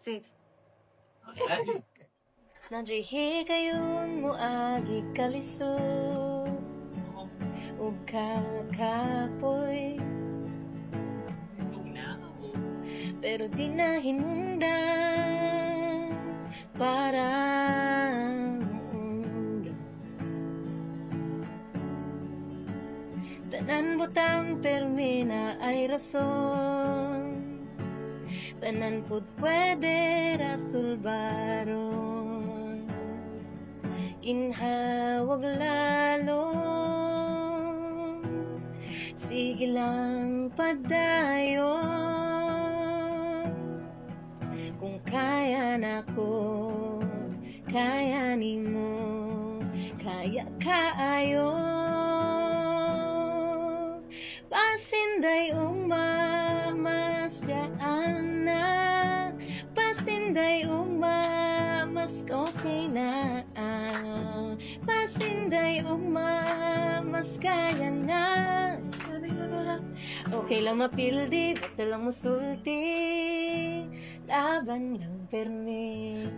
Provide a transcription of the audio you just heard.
Six. Nandihi kayon mo agi kalisod ug kakapoy pero di na hinundan para tanan butang permina ay rason tanan pud pwede rasulbaron inhawag lalong sige lang padayon kung kaya nako kaya nimo kaya kaayo pasinday mas gaan na pasinday mas okay na pasinday mas kaya na okay lang mapildi basta lang musulti laban lang permi